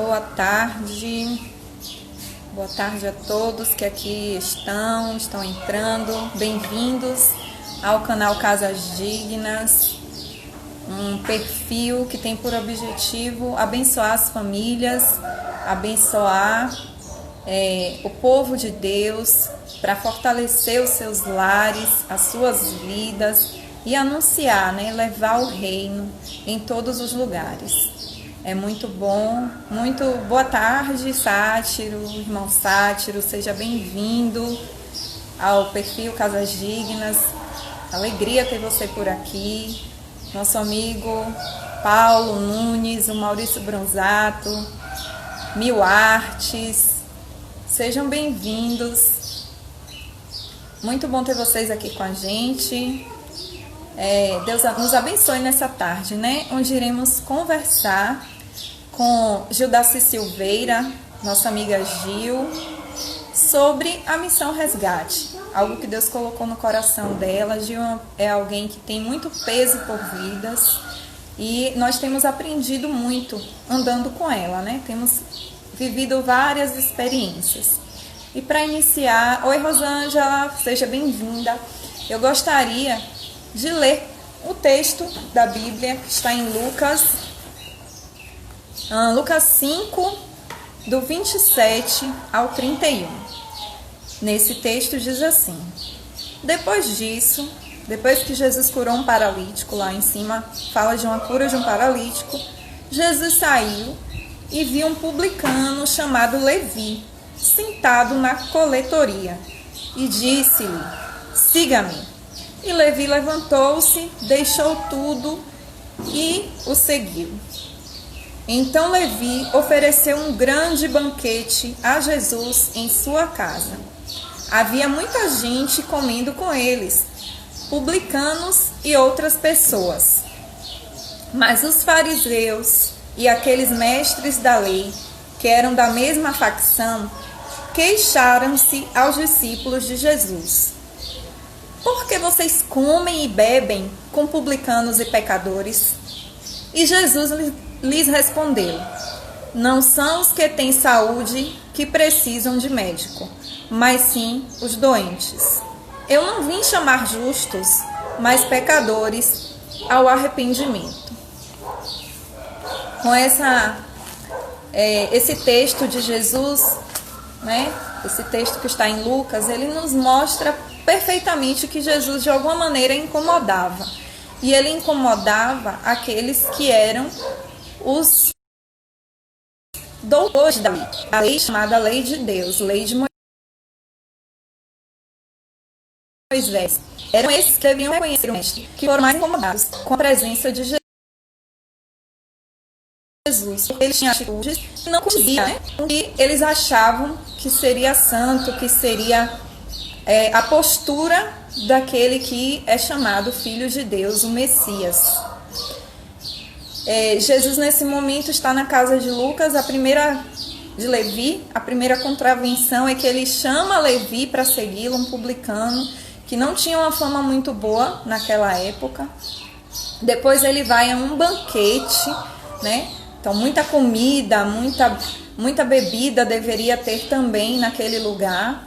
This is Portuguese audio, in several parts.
Boa tarde. Boa tarde a todos que aqui estão entrando. Bem-vindos ao canal Casas Dignas, um perfil que tem por objetivo abençoar as famílias, abençoar o povo de Deus, para fortalecer os seus lares, as suas vidas e anunciar, levar o reino em todos os lugares. É muito bom, muito boa tarde, Sátiro, irmão Sátiro, seja bem-vindo ao perfil Casas Dignas. Alegria ter você por aqui. Nosso amigo Paulo Nunes, o Maurício Bronzato, Mil Artes, sejam bem-vindos. Muito bom ter vocês aqui com a gente. Deus nos abençoe nessa tarde, onde iremos conversar com Gildaci Silveira, nossa amiga Gil, sobre a missão Resgate, algo que Deus colocou no coração dela. Gil é alguém que tem muito peso por vidas e nós temos aprendido muito andando com ela, Temos vivido várias experiências. E para iniciar, oi Rosângela, seja bem-vinda. Eu gostaria de ler o texto da Bíblia que está em Lucas 5, do 27 ao 31. Nesse texto diz assim: depois disso, depois que Jesus curou um paralítico, lá em cima fala de uma cura de um paralítico, Jesus saiu e viu um publicano chamado Levi sentado na coletoria e disse-lhe: siga-me. E Levi levantou-se, deixou tudo e o seguiu. Então Levi ofereceu um grande banquete a Jesus em sua casa. Havia muita gente comendo com eles, publicanos e outras pessoas. Mas os fariseus e aqueles mestres da lei, que eram da mesma facção, queixaram-se aos discípulos de Jesus: por que vocês comem e bebem com publicanos e pecadores? E Jesus lhes respondeu: não são os que têm saúde que precisam de médico, mas sim os doentes. Eu não vim chamar justos, mas pecadores ao arrependimento. Com esse texto de Jesus, esse texto que está em Lucas, ele nos mostra perfeitamente que Jesus de alguma maneira incomodava. E ele incomodava aqueles que eram os doutores da lei, a lei chamada Lei de Deus, Lei de Moisés. Eram esses que deviam reconhecer o mestre, que foram mais incomodados com a presença de Jesus, porque eles tinham atitudes que não condiziam, com que eles achavam que seria santo, que seria a postura daquele que é chamado Filho de Deus, o Messias. Jesus nesse momento está na casa de Lucas, de Levi. A primeira contravenção é que ele chama Levi para segui-lo, um publicano que não tinha uma fama muito boa naquela época. Depois ele vai a um banquete, Então muita comida, muita bebida deveria ter também naquele lugar.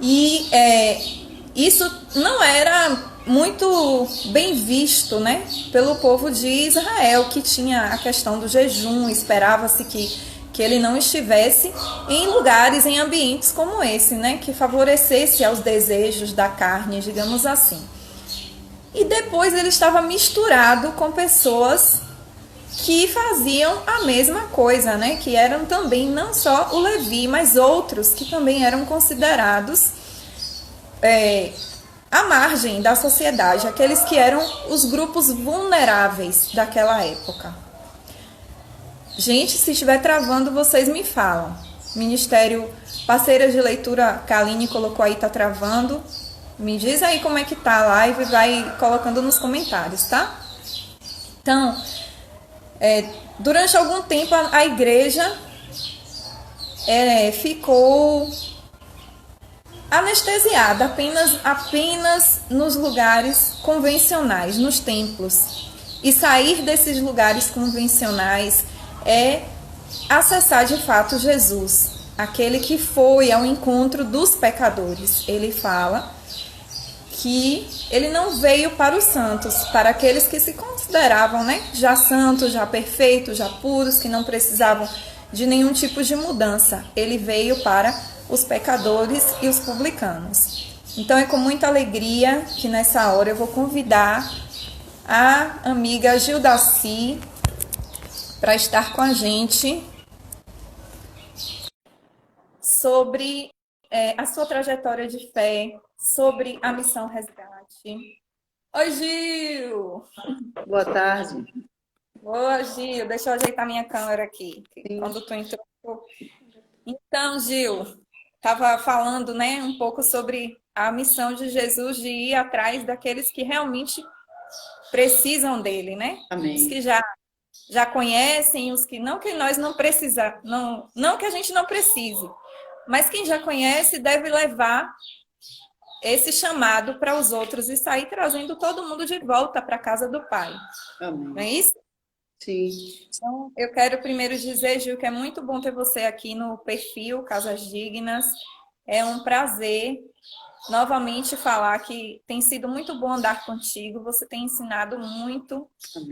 E isso não era muito bem visto, pelo povo de Israel, que tinha a questão do jejum. Esperava-se que ele não estivesse em lugares, em ambientes como esse, que favorecesse aos desejos da carne, digamos assim. E depois ele estava misturado com pessoas que faziam a mesma coisa, que eram também não só o Levi, mas outros que também eram considerados à margem da sociedade, aqueles que eram os grupos vulneráveis daquela época. Gente, se estiver travando, vocês me falam. Ministério Parceira de Leitura, Kaline colocou aí, tá travando. Me diz aí como é que tá a live, vai colocando nos comentários, tá? Então, durante algum tempo a igreja ficou anestesiada apenas nos lugares convencionais, nos templos. E sair desses lugares convencionais é acessar de fato Jesus, aquele que foi ao encontro dos pecadores. Ele fala que ele não veio para os santos, para aqueles que se consideravam, né, já santos, já perfeitos, já puros, que não precisavam de nenhum tipo de mudança. Ele veio para os pecadores e os publicanos. Então é com muita alegria que nessa hora eu vou convidar a amiga Gildaci para estar com a gente sobre a sua trajetória de fé, sobre a missão Resgate. Oi, Gil! Boa tarde. Boa, Gil. Deixa eu ajeitar minha câmera aqui. Quando tu entrou. Então, Gil, estava falando, né, um pouco sobre a missão de Jesus de ir atrás daqueles que realmente precisam dele, né? Amém. Os que já conhecem, os que nós não precisamos, não que a gente não precise, mas quem já conhece deve levar esse chamado para os outros e sair trazendo todo mundo de volta para a casa do Pai. Amém. Não é isso? Sim. Então, eu quero primeiro dizer, Gil, que é muito bom ter você aqui no perfil Casas Dignas. É um prazer novamente falar que tem sido muito bom andar contigo. Você tem ensinado muito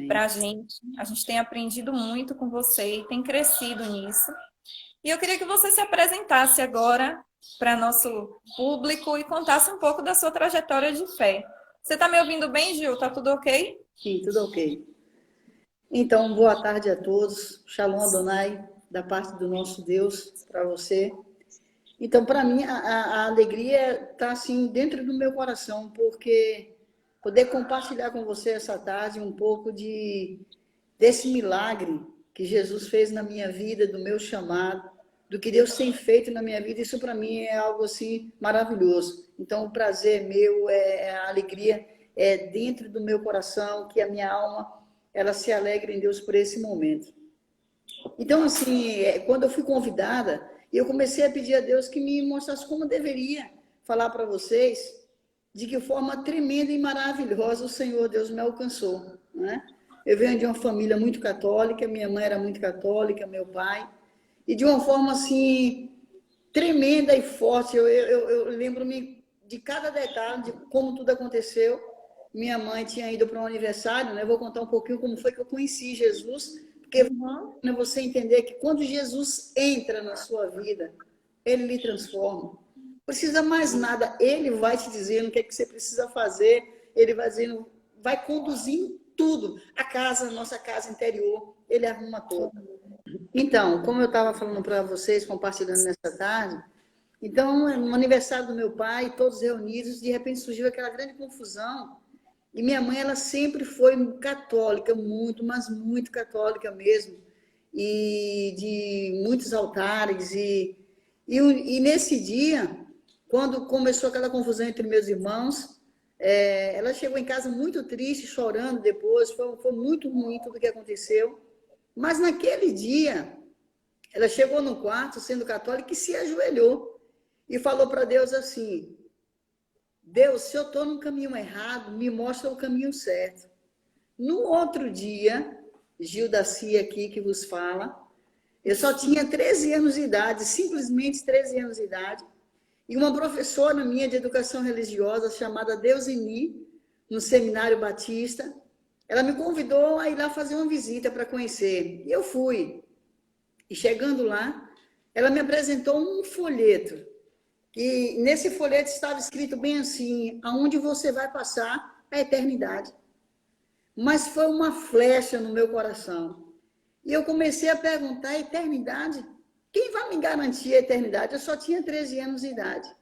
para a gente. A gente tem aprendido muito com você e tem crescido nisso. E eu queria que você se apresentasse agora para nosso público e contasse um pouco da sua trajetória de fé. Você está me ouvindo bem, Gil? Tá tudo ok? Sim, tudo ok. Então, boa tarde a todos. Shalom Adonai, da parte do nosso Deus, para você. Então, para mim, a alegria está assim dentro do meu coração, porque poder compartilhar com você essa tarde um pouco desse milagre que Jesus fez na minha vida, do meu chamado, do que Deus tem feito na minha vida, isso para mim é algo assim maravilhoso. Então, o prazer meu, a alegria é dentro do meu coração, que a minha alma ela se alegra em Deus por esse momento. Então, assim, quando eu fui convidada, eu comecei a pedir a Deus que me mostrasse como eu deveria falar para vocês, de que forma tremenda e maravilhosa o Senhor Deus me alcançou, né? Eu venho de uma família muito católica, minha mãe era muito católica, meu pai, e de uma forma assim tremenda e forte. Eu lembro-me de cada detalhe, de como tudo aconteceu. Minha mãe tinha ido para um aniversário, né? Eu vou contar um pouquinho como foi que eu conheci Jesus, porque você entender que quando Jesus entra na sua vida, ele lhe transforma. Não precisa mais nada, ele vai te dizendo o que é que você precisa fazer, ele vai dizendo, vai conduzindo tudo. A casa, nossa casa interior, ele arruma toda. Então, como eu estava falando para vocês, compartilhando nessa tarde, então, no aniversário do meu pai, todos reunidos, de repente surgiu aquela grande confusão. E minha mãe, ela sempre foi católica, muito, mas muito católica mesmo. E de muitos altares. E nesse dia, quando começou aquela confusão entre meus irmãos, ela chegou em casa muito triste, chorando depois. Foi muito ruim tudo o que aconteceu. Mas naquele dia, ela chegou no quarto, sendo católica, e se ajoelhou. E falou para Deus assim, Deus, se eu estou no caminho errado, me mostra o caminho certo. No outro dia, Gildaci aqui que vos fala, eu só tinha 13 anos de idade, simplesmente 13 anos de idade, e uma professora minha de educação religiosa, chamada Deusini, no Seminário Batista, ela me convidou a ir lá fazer uma visita para conhecer. E eu fui. E chegando lá, ela me apresentou um folheto. E nesse folheto estava escrito bem assim, aonde você vai passar a eternidade. Mas foi uma flecha no meu coração. E eu comecei a perguntar, a eternidade? Quem vai me garantir a eternidade? Eu só tinha 13 anos de idade.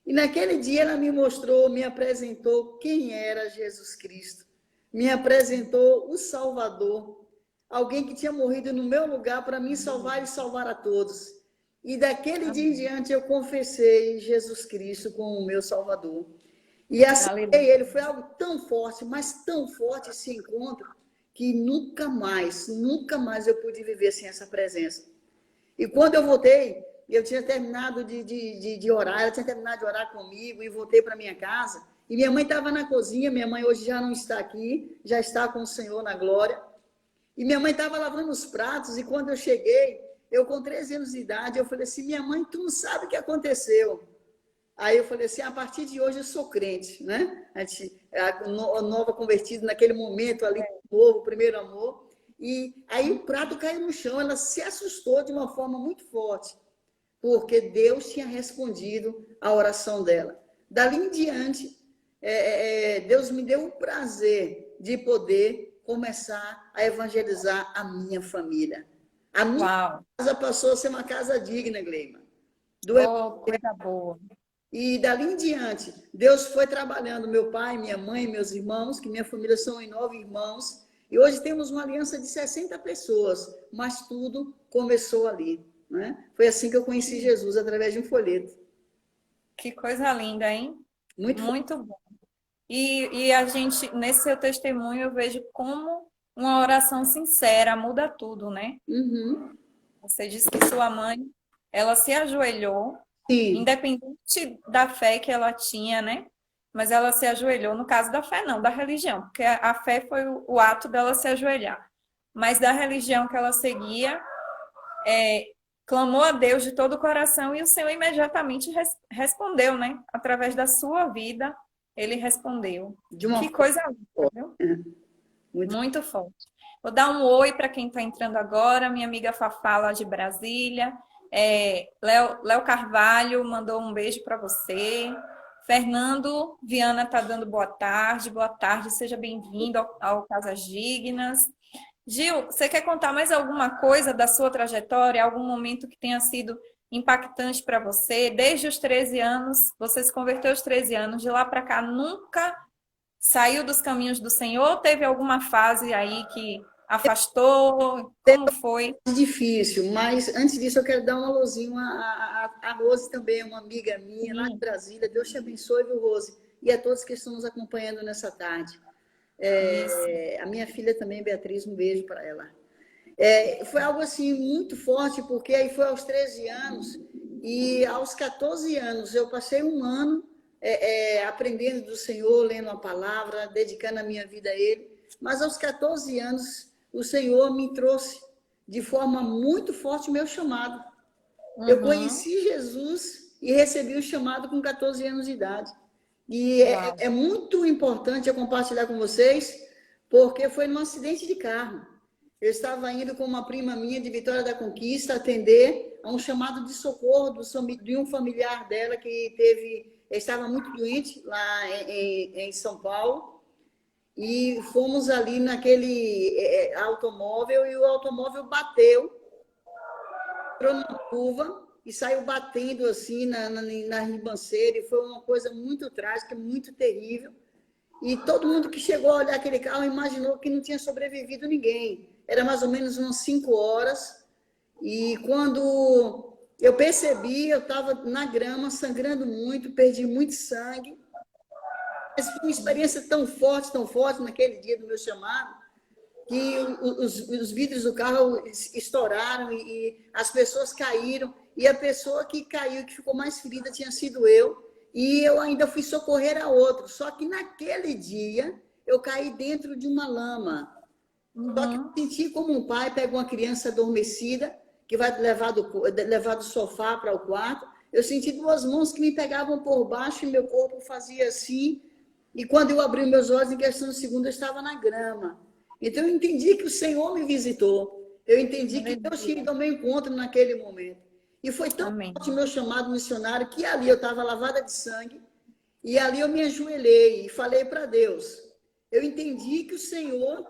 E naquele dia ela me mostrou, me apresentou quem era Jesus Cristo. Me apresentou o Salvador. Alguém que tinha morrido no meu lugar para me salvar e salvar a todos. E daquele dia em diante eu confessei Jesus Cristo como o meu Salvador. E aceitei ele. Foi algo tão forte, mas tão forte esse encontro, que nunca mais eu pude viver sem essa presença. E quando eu voltei, eu tinha terminado de orar, ela tinha terminado de orar comigo e voltei para minha casa. E minha mãe estava na cozinha, minha mãe hoje já não está aqui, já está com o Senhor na glória. E minha mãe estava lavando os pratos e quando eu cheguei, eu com 13 anos de idade, eu falei assim, minha mãe, tu não sabe o que aconteceu. Aí eu falei assim, a partir de hoje eu sou crente, né? A nova convertida naquele momento ali, novo, primeiro amor. E aí o prato caiu no chão, ela se assustou de uma forma muito forte, porque Deus tinha respondido a oração dela. Dali em diante, Deus me deu o prazer de poder começar a evangelizar a minha família. A minha Uau! casa passou a ser uma casa digna, Gleima. Oh, coisa boa. E dali em diante, Deus foi trabalhando, meu pai, minha mãe, meus irmãos, que minha família são em 9 irmãos, e hoje temos uma aliança de 60 pessoas, mas tudo começou ali, né? Foi assim que eu conheci Jesus, através de um folheto. Que coisa linda, hein? Muito forte. Muito bom. E a gente, nesse seu testemunho, eu vejo como uma oração sincera muda tudo, né? Uhum. Você disse que sua mãe, ela se ajoelhou, Sim, independente da fé que ela tinha, né? Mas ela se ajoelhou, no caso da fé não, da religião, porque a fé foi o ato dela se ajoelhar. Mas da religião que ela seguia, clamou a Deus de todo o coração e o Senhor imediatamente respondeu, né? Através da sua vida, ele respondeu. de uma Que coisa linda, forma. viu? Muito. Muito forte. Vou dar um oi para quem está entrando agora, minha amiga Fafá lá de Brasília. Léo Carvalho mandou um beijo para você. Fernando Viana está dando boa tarde, seja bem-vindo ao Casas Dignas. Gil, você quer contar mais alguma coisa da sua trajetória, algum momento que tenha sido impactante para você? Desde os 13 anos, você se converteu aos 13 anos, de lá para cá nunca saiu dos caminhos do Senhor? Teve alguma fase aí que afastou? Como foi? Difícil, mas antes disso eu quero dar um alôzinho a Rose também, uma amiga minha lá de Sim, Brasília. Deus te abençoe, viu, Rose? E a todos que estão nos acompanhando nessa tarde. isso. A minha filha também, Beatriz, um beijo para ela. Foi algo assim muito forte, porque aí foi aos 13 anos e aos 14 anos eu passei um ano aprendendo do Senhor, lendo a palavra, dedicando a minha vida a Ele. Mas aos 14 anos o Senhor me trouxe de forma muito forte o meu chamado. Eu Uhum. conheci Jesus e recebi o chamado com 14 anos de idade. E Uau. é muito importante eu compartilhar com vocês, porque foi num acidente de carro. Eu estava indo com uma prima minha de Vitória da Conquista atender a um chamado de socorro de um familiar dela que estava muito doente lá em São Paulo. E fomos ali naquele automóvel e o automóvel bateu, entrou numa curva e saiu batendo assim na ribanceira. E foi uma coisa muito trágica, muito terrível. E todo mundo que chegou a olhar aquele carro imaginou que não tinha sobrevivido ninguém. Era mais ou menos umas 5 horas. E quando eu percebi, eu estava na grama, sangrando muito, perdi muito sangue. Mas foi uma experiência tão forte naquele dia do meu chamado, que os vidros do carro estouraram e as pessoas caíram. E a pessoa que caiu, que ficou mais ferida, tinha sido eu. E eu ainda fui socorrer a outro. Só que naquele dia, eu caí dentro de uma lama. Só que eu Uhum. senti como um pai pega uma criança adormecida, que vai levar do sofá para o quarto. Eu senti duas mãos que me pegavam por baixo e meu corpo fazia assim. E quando eu abri meus olhos, em questão de segundo, eu estava na grama. Então eu entendi que o Senhor me visitou. Eu entendi que Deus tinha Aleluia. ido ao meu encontro naquele momento. E foi tão forte o Amém. meu chamado missionário que ali eu estava lavada de sangue. E ali eu me ajoelhei e falei para Deus: eu entendi que o Senhor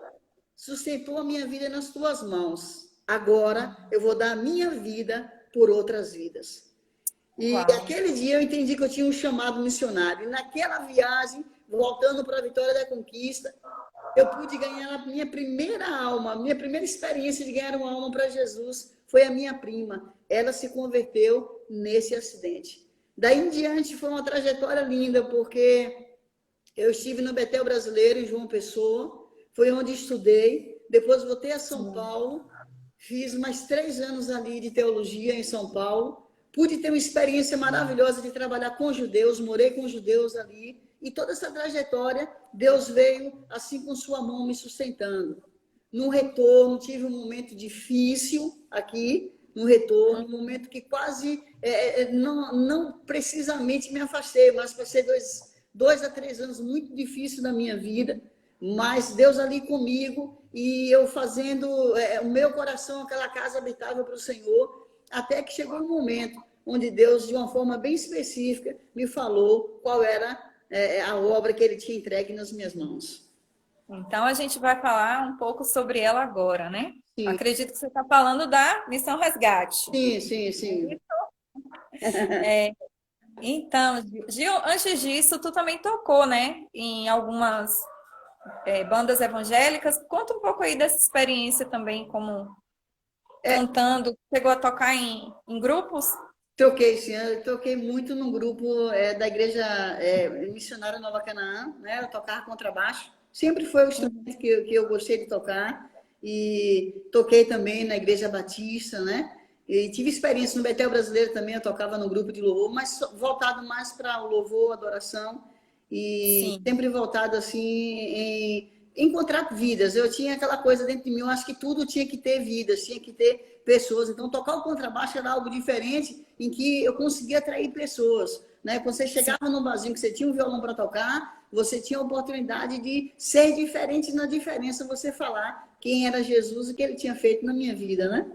sustentou a minha vida nas tuas mãos. Agora eu vou dar a minha vida por outras vidas. E Uau. aquele dia eu entendi que eu tinha um chamado missionário. E naquela viagem, voltando para a Vitória da Conquista, eu pude ganhar a minha primeira alma, a minha primeira experiência de ganhar uma alma para Jesus foi a minha prima. Ela se converteu nesse acidente. Daí em diante foi uma trajetória linda, porque eu estive no Betel Brasileiro, em João Pessoa, foi onde estudei. Depois voltei a São Sim. Paulo, fiz mais 3 anos ali de teologia em São Paulo. Pude ter uma experiência maravilhosa de trabalhar com judeus, morei com judeus ali. E toda essa trajetória, Deus veio assim com sua mão me sustentando. No retorno, tive um momento difícil aqui, no retorno, um momento que quase, não precisamente me afastei, mas passei 2 a 3 anos muito difíceis da minha vida, mas Deus ali comigo e eu fazendo o meu coração aquela casa habitável para o Senhor, até que chegou um momento onde Deus, de uma forma bem específica, me falou qual era a obra que Ele tinha entregue nas minhas mãos. Então, a gente vai falar um pouco sobre ela agora, né? Sim, Acredito que você está falando da Missão Resgate. sim, sim, sim. Então, Gil, antes disso, tu também tocou, né? Em algumas bandas evangélicas. Conta um pouco aí dessa experiência também, como cantando. Chegou a tocar em grupos? Toquei, sim, eu toquei muito num grupo da Igreja Missionária Nova Canaã, né? Eu tocava contrabaixo, sempre foi o instrumento que eu gostei de tocar, e toquei também na Igreja Batista, né? E tive experiência no Betel Brasileiro também, eu tocava no grupo de louvor, mas voltado mais para o louvor, adoração, e Sim. sempre voltado assim em encontrar vidas. Eu tinha aquela coisa dentro de mim, eu acho que tudo tinha que ter vidas, tinha que ter pessoas. Então, tocar o contrabaixo era algo diferente, em que eu conseguia atrair pessoas, né? Quando você chegava num barzinho que você tinha um violão para tocar, você tinha a oportunidade de ser diferente na diferença, você falar quem era Jesus e o que ele tinha feito na minha vida, né?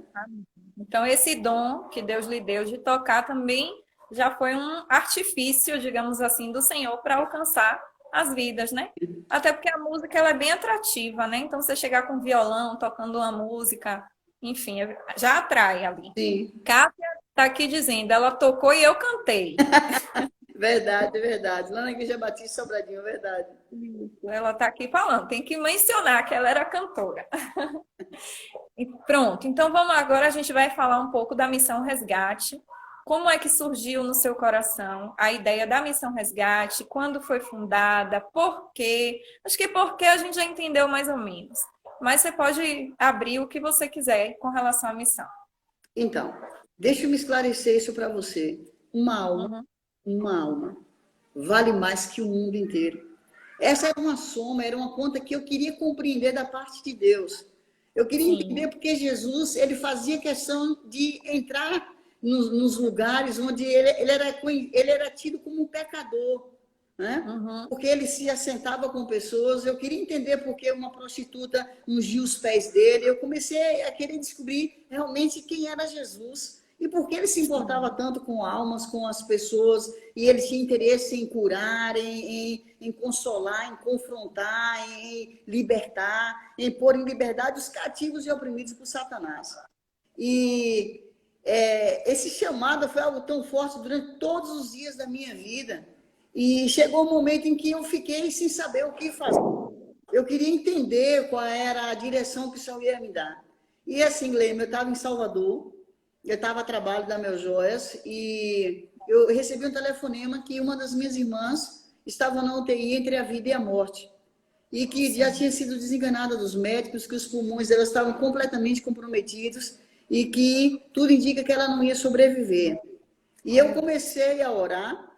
Então, esse dom que Deus lhe deu de tocar também já foi um artifício, digamos assim, do Senhor para alcançar as vidas, né? Até porque a música ela é bem atrativa, né? Então, você chegar com violão, tocando uma música, enfim, já atrai ali. Sim. Kátia está aqui dizendo, ela tocou e eu cantei. Verdade, verdade. Lá na Igreja Batista Sobradinho, verdade. Ela está aqui falando, tem que mencionar que ela era cantora. E pronto, então vamos agora, a gente vai falar um pouco da Missão Resgate. Como é que surgiu no seu coração a ideia da Missão Resgate? Quando foi fundada? Por quê? Acho que por quê a gente já entendeu mais ou menos. Mas você pode abrir o que você quiser com relação à missão. Então, deixa eu me esclarecer isso para você. Uhum. Uma alma, vale mais que o mundo inteiro. Essa era uma soma, era uma conta que eu queria compreender da parte de Deus. Eu queria Sim. entender porque Jesus ele fazia questão de entrar nos lugares onde ele era tido como um pecador, né? Uhum. Porque ele se assentava com pessoas. Eu queria entender por que uma prostituta ungiu os pés dele. Eu comecei a querer descobrir realmente quem era Jesus e por que ele se importava tanto com almas, com as pessoas, e ele tinha interesse em curar, em consolar, em confrontar, em libertar, em pôr em liberdade os cativos e oprimidos por Satanás. E esse chamado foi algo tão forte durante todos os dias da minha vida. E chegou um momento em que eu fiquei sem saber o que fazer. Eu queria entender qual era a direção que o Senhor ia me dar. E assim, Lema, eu estava em Salvador, eu estava a trabalho da Mel Joias, e eu recebi um telefonema que uma das minhas irmãs estava na UTI entre a vida e a morte. E que já tinha sido desenganada dos médicos, que os pulmões dela estavam completamente comprometidos e que tudo indica que ela não ia sobreviver. E eu comecei a orar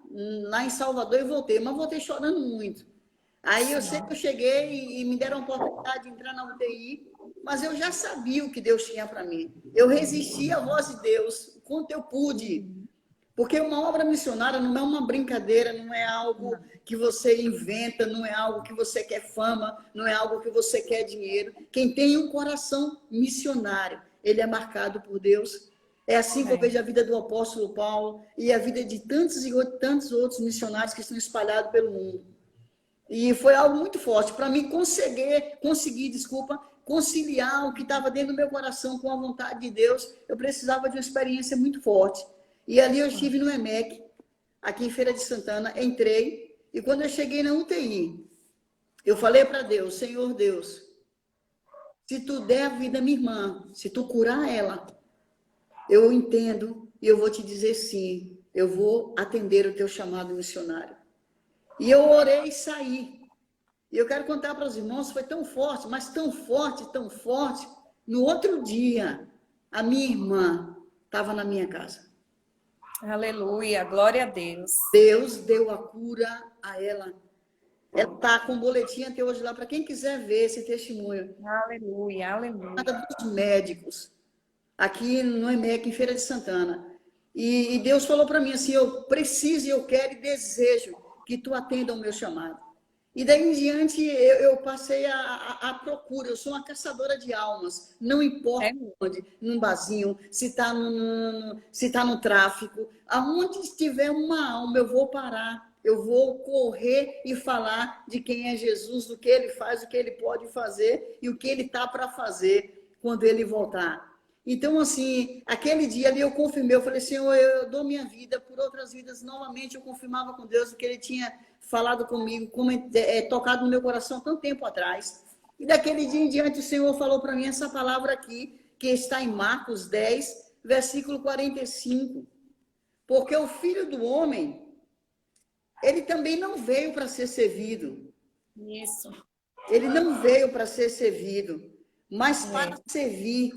lá em Salvador e voltei, mas voltei chorando muito. Aí eu sei que eu cheguei e me deram a oportunidade de entrar na UTI, mas eu já sabia o que Deus tinha para mim. Eu resisti à voz de Deus o quanto eu pude, porque uma obra missionária não é uma brincadeira, não é algo que você inventa, não é algo que você quer fama, não é algo que você quer dinheiro. Quem tem um coração missionário, ele é marcado por Deus. É assim que eu vejo a vida do apóstolo Paulo e a vida de tantos outros missionários que estão espalhados pelo mundo. E foi algo muito forte para mim conseguir, conciliar o que estava dentro do meu coração com a vontade de Deus. Eu precisava de uma experiência muito forte. E ali eu estive no EMEC, aqui em Feira de Santana, entrei, e quando eu cheguei na UTI, eu falei para Deus, Senhor Deus, se tu der a vida à minha irmã, se tu curar ela, eu entendo e eu vou te dizer sim, eu vou atender o teu chamado missionário. E eu orei e saí. E eu quero contar para os irmãos, foi tão forte, mas tão forte. No outro dia, a minha irmã estava na minha casa. Aleluia, glória a Deus. Deus deu a cura a ela. Ela está com um boletim até hoje lá, para quem quiser ver esse testemunho. Aleluia, aleluia. Nada dos médicos. aqui no EMEC, em Feira de Santana. E Deus falou para mim assim, eu preciso, eu quero e desejo que tu atenda ao meu chamado. E daí em diante eu passei a procura, eu sou uma caçadora de almas, não importa onde, num barzinho, se está no tráfico, aonde estiver uma alma, eu vou parar, eu vou correr e falar de quem é Jesus, do que ele faz, o que ele pode fazer e o que ele está para fazer quando ele voltar. Então, assim, aquele dia ali eu confirmei, eu falei, Senhor, eu dou minha vida por outras vidas. Novamente eu confirmava com Deus o que ele tinha falado comigo, tocado no meu coração há tanto tempo atrás. E daquele dia em diante o Senhor falou para mim essa palavra aqui, que está em Marcos 10, versículo 45. Porque o Filho do Homem, ele também não veio para ser servido. Isso. Ele não veio para ser servido, mas para servir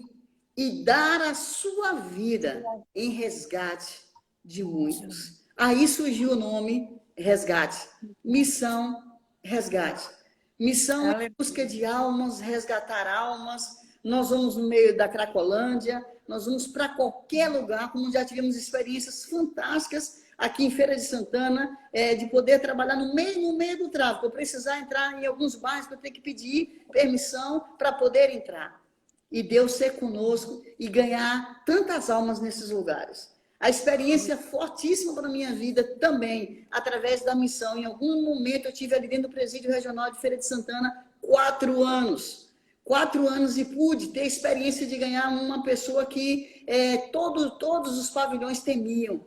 e dar a sua vida em resgate de muitos. Aí surgiu o nome Resgate. Missão Resgate. Missão em busca de almas, resgatar almas. Nós vamos no meio da Cracolândia, nós vamos para qualquer lugar, como já tivemos experiências fantásticas aqui em Feira de Santana, de poder trabalhar no meio do tráfico. Eu precisar entrar em alguns bairros, eu tenho que pedir permissão para poder entrar. E Deus ser conosco e ganhar tantas almas nesses lugares. A experiência fortíssima para a minha vida também, através da missão. Em algum momento eu tive ali dentro do presídio regional de Feira de Santana 4 anos. 4 anos e pude ter a experiência de ganhar uma pessoa que todos os pavilhões temiam.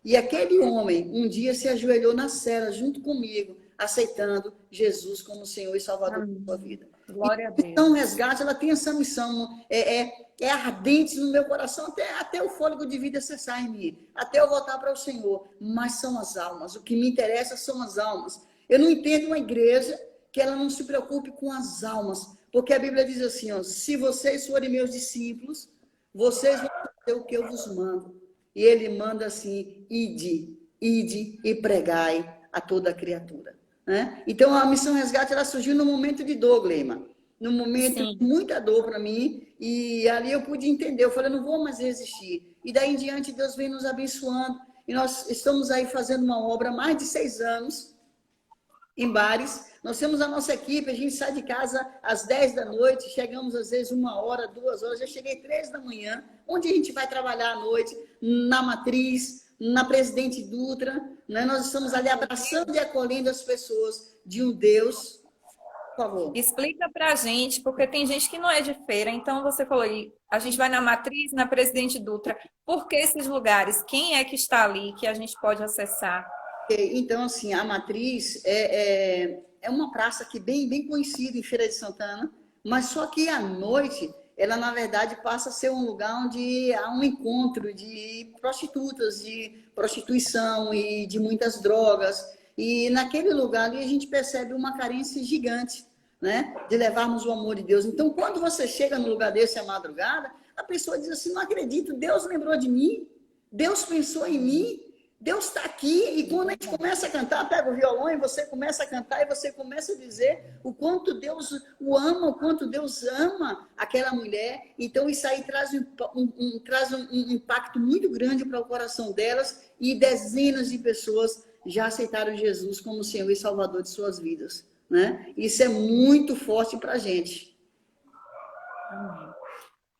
E aquele homem um dia se ajoelhou na cela junto comigo, aceitando Jesus como Senhor e Salvador da sua vida. Glória a Deus. Então, o resgate, ela tem essa missão, é ardente no meu coração, até o fôlego de vida cessar em mim, até eu voltar para o Senhor. Mas são as almas, o que me interessa são as almas. Eu não entendo uma igreja que ela não se preocupe com as almas, porque a Bíblia diz assim, ó, se vocês forem meus discípulos, vocês vão fazer o que eu vos mando. E ele manda assim, ide e pregai a toda a criatura. Né? Então, a missão resgate ela surgiu no momento de dor, Gleima. No momento de muita dor para mim. E ali eu pude entender. Eu falei, não vou mais resistir. E daí em diante, Deus vem nos abençoando. E nós estamos aí fazendo uma obra há mais de 6 anos em bares. Nós temos a nossa equipe, a gente sai de casa às 10 da noite, chegamos às vezes 1 hora, 2 horas, já cheguei 3 da manhã, onde a gente vai trabalhar à noite, na Matriz, na Presidente Dutra, né? Nós estamos ali abraçando e acolhendo as pessoas de um Deus. Por favor. Explica pra gente, porque tem gente que não é de feira, então você falou aí, a gente vai na Matriz, na Presidente Dutra, por que esses lugares? Quem é que está ali que a gente pode acessar? Então, assim, a Matriz é uma praça aqui bem conhecida em Feira de Santana, mas só que à noite, ela, na verdade, passa a ser um lugar onde há um encontro de prostitutas, de prostituição e de muitas drogas. E naquele lugar ali a gente percebe uma carência gigante, né? De levarmos o amor de Deus. Então, quando você chega num lugar desse à madrugada, a pessoa diz assim, não acredito, Deus lembrou de mim, Deus pensou em mim, Deus está aqui, e quando a gente começa a cantar, pega o violão e você começa a cantar e você começa a dizer o quanto Deus o ama, o quanto Deus ama aquela mulher. Então isso aí traz um impacto muito grande para o coração delas e dezenas de pessoas já aceitaram Jesus como Senhor e Salvador de suas vidas. Né? Isso é muito forte para a gente. Amém.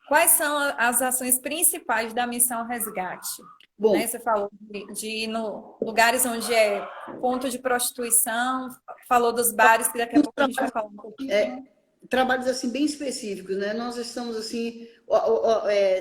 Quais são as ações principais da Missão Resgate? Bom, né? Você falou de ir no lugares onde é ponto de prostituição, falou dos bares, que daqui a pouco a gente vai falar um pouquinho. Trabalhos assim bem específicos, né? Nós estamos assim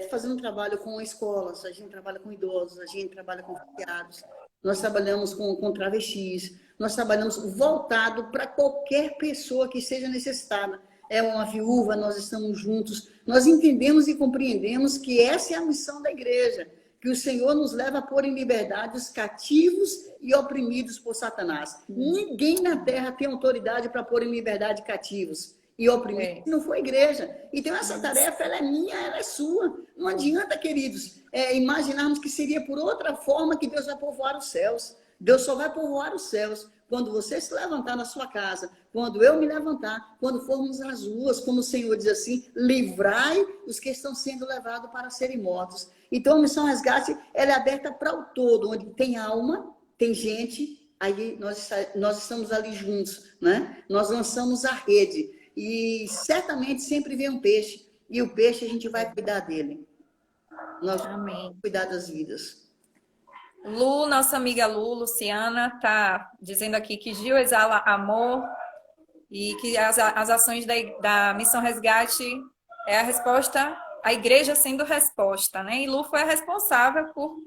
fazendo um trabalho com escolas, a gente trabalha com idosos, a gente trabalha com criados, nós trabalhamos com travestis, nós trabalhamos voltado para qualquer pessoa que seja necessitada. É uma viúva, nós estamos juntos, nós entendemos e compreendemos que essa é a missão da igreja, que o Senhor nos leva a pôr em liberdade os cativos e oprimidos por Satanás. Ninguém na terra tem autoridade para pôr em liberdade cativos e oprimidos, não foi a igreja. Então essa tarefa, ela é minha, ela é sua. Não adianta, queridos, imaginarmos que seria por outra forma que Deus vai povoar os céus. Deus só vai povoar os céus quando você se levantar na sua casa, quando eu me levantar, quando formos às ruas, como o Senhor diz assim, livrai os que estão sendo levados para serem mortos. Então, a Missão Resgate, ela é aberta para o todo, onde tem alma, tem gente, aí nós estamos ali juntos, né? Nós lançamos a rede e certamente sempre vem um peixe, e o peixe a gente vai cuidar dele. Nós Amém. vamos cuidar das vidas. Lu, nossa amiga Lu, Luciana, tá dizendo aqui que Gil exala amor e que as ações da Missão Resgate é a resposta, a igreja sendo resposta, né? E Lu foi a responsável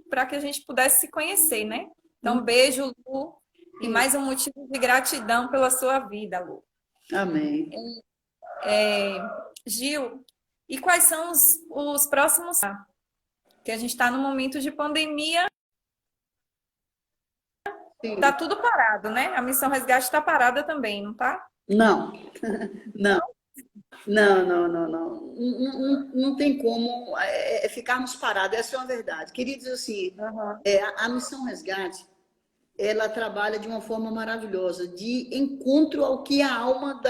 para que a gente pudesse se conhecer, né? Então, beijo, Lu, e mais um motivo de gratidão pela sua vida, Lu. Amém. Gil, e quais são os próximos? Que a gente está no momento de pandemia. Sim. Tá tudo parado, né? A Missão Resgate está parada também, não tá? Não, não, não tem como ficarmos parados, essa é uma verdade. Queridos, assim, a Missão Resgate, ela trabalha de uma forma maravilhosa, de encontro ao que a alma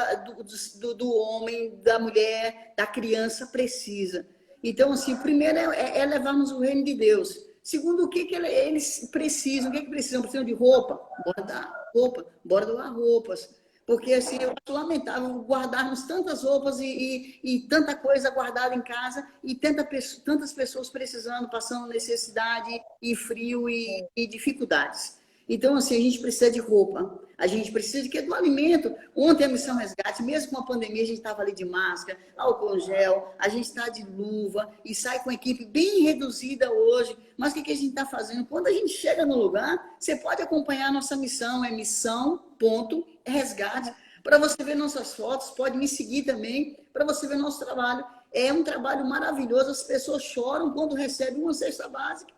do homem, da mulher, da criança precisa. Então, assim, primeiro é levarmos o reino de Deus. Segundo, o que eles precisam? O que precisam? Precisam de roupa? Bora dar roupa, bora doar roupas. Porque, assim, eu acho lamentável guardarmos tantas roupas e tanta coisa guardada em casa e tantas pessoas precisando, passando necessidade e frio e dificuldades. Então, assim, a gente precisa de roupa, a gente precisa de quê? Do alimento. Ontem a Missão Resgate, mesmo com a pandemia, a gente estava ali de máscara, álcool gel, a gente está de luva e sai com a equipe bem reduzida hoje. Mas o que a gente está fazendo? Quando a gente chega no lugar, você pode acompanhar a nossa missão, é missão.resgate, para você ver nossas fotos, pode me seguir também, para você ver nosso trabalho. É um trabalho maravilhoso, as pessoas choram quando recebem uma cesta básica.